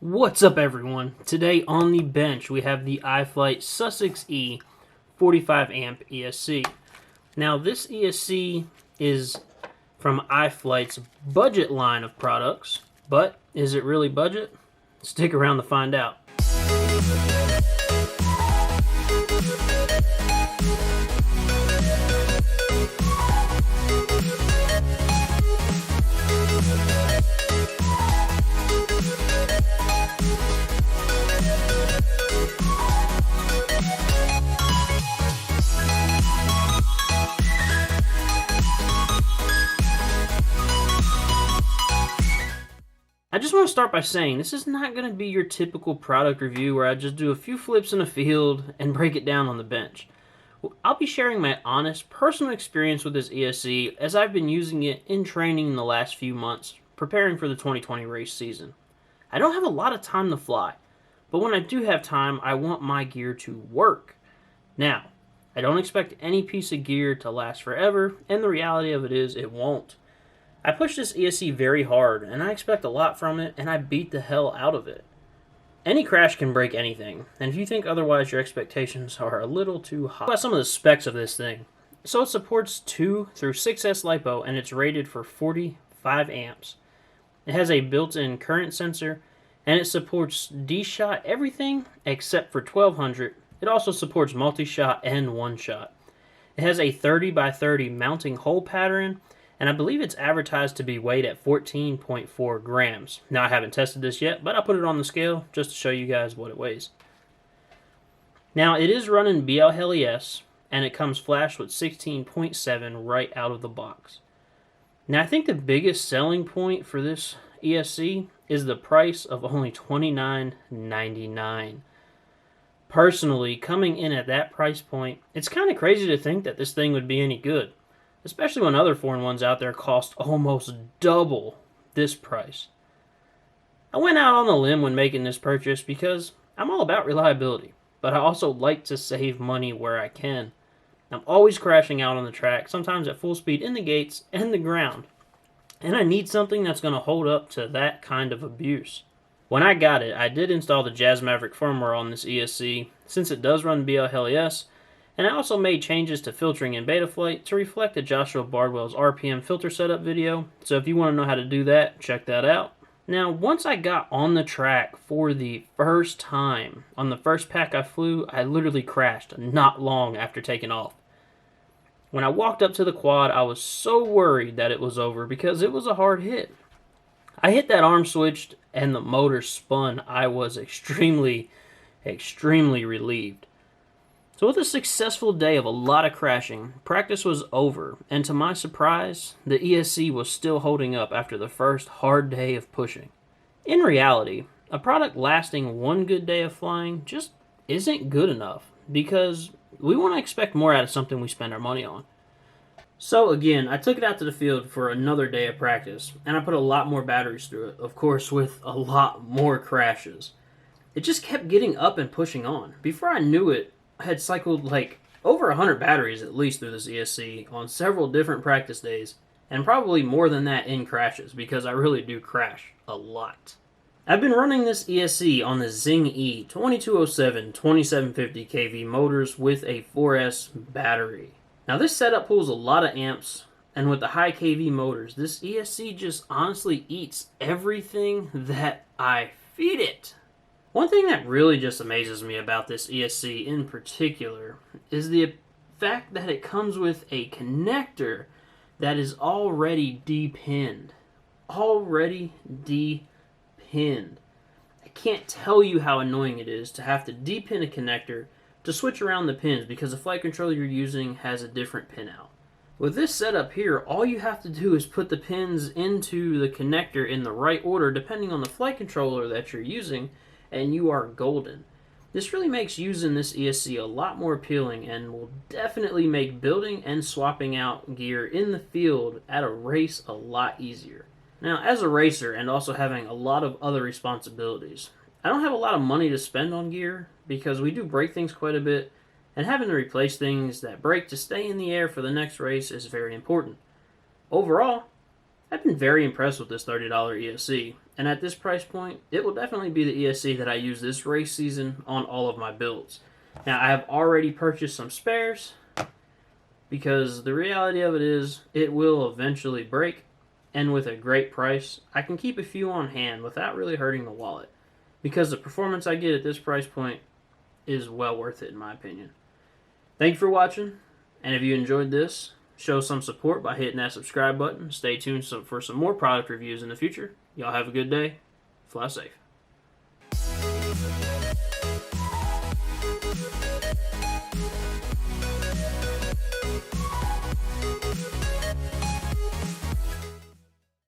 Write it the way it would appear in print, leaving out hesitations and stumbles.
What's up, everyone? Today on the bench we have the IFlight SucceX-E 45a ESC. Now this ESC is from iFlight's budget line of products, but is it really budget? Stick around to find out. I just want to start by saying this is not going to be your typical product review where I just do a few flips in a field and break it down on the bench. I'll be sharing my honest, personal experience with this ESC as I've been using it in training in the last few months, preparing for the 2020 race season. I don't have a lot of time to fly, but when I do have time, I want my gear to work. Now, I don't expect any piece of gear to last forever, and the reality of it is it won't. I pushed this ESC very hard, and I expect a lot from it, and I beat the hell out of it. Any crash can break anything, and if you think otherwise, your expectations are a little too high. About some of the specs of this thing. So it supports 2 through 6S LiPo, and it's rated for 45 amps. It has a built-in current sensor, and it supports D-shot everything except for 1200. It also supports multi-shot and one-shot. It has a 30 by 30 mounting hole pattern, and I believe it's advertised to be weighed at 14.4 grams. Now, I haven't tested this yet, but I'll put it on the scale just to show you guys what it weighs. Now, it is running BLHES, and it comes flashed with 16.7 right out of the box. Now, I think the biggest selling point for this ESC is the price of only $29.99. Personally, coming in at that price point, it's kind of crazy to think that this thing would be any good, especially when other foreign ones out there cost almost double this price. I went out on a limb when making this purchase because I'm all about reliability, but I also like to save money where I can. I'm always crashing out on the track, sometimes at full speed in the gates and the ground, and I need something that's going to hold up to that kind of abuse. When I got it, I did install the Jazz Maverick firmware on this ESC, since it does run BLHES, and I also made changes to filtering in Betaflight to reflect the Joshua Bardwell's RPM filter setup video, so if you want to know how to do that, check that out. Now, once I got on the track for the first time, on the first pack I flew, I literally crashed not long after taking off. When I walked up to the quad, I was so worried that it was over because it was a hard hit. I hit that arm switch and the motor spun. I was extremely relieved. So with a successful day of a lot of crashing, practice was over, and to my surprise, the ESC was still holding up after the first hard day of pushing. In reality, a product lasting one good day of flying just isn't good enough, because we want to expect more out of something we spend our money on. So again, I took it out to the field for another day of practice, and I put a lot more batteries through it, of course with a lot more crashes. It just kept getting up and pushing on. Before I knew it, I had cycled like over 100 batteries at least through this ESC on several different practice days, and probably more than that in crashes, because I really do crash a lot. I've been running this ESC on the Xing-E 2207-2750 kV motors with a 4S battery. Now this setup pulls a lot of amps, and with the high kV motors, this ESC just honestly eats everything that I feed it. One thing that really just amazes me about this ESC in particular is the fact that it comes with a connector that is already depinned. Already depinned. I can't tell you how annoying it is to have to depin a connector to switch around the pins because the flight controller you're using has a different pin out. With this setup here, all you have to do is put the pins into the connector in the right order depending on the flight controller that you're using, and you are golden. This really makes using this ESC a lot more appealing and will definitely make building and swapping out gear in the field at a race a lot easier. Now, as a racer and also having a lot of other responsibilities, I don't have a lot of money to spend on gear because we do break things quite a bit, and having to replace things that break to stay in the air for the next race is very important. Overall, I've been very impressed with this $30 ESC, and at this price point, it will definitely be the ESC that I use this race season on all of my builds. Now, I have already purchased some spares, because the reality of it is, it will eventually break, and with a great price, I can keep a few on hand without really hurting the wallet, because the performance I get at this price point is well worth it in my opinion. Thank you for watching, and if you enjoyed this, show some support by hitting that subscribe button. Stay tuned for some more product reviews in the future. Y'all have a good day. Fly safe.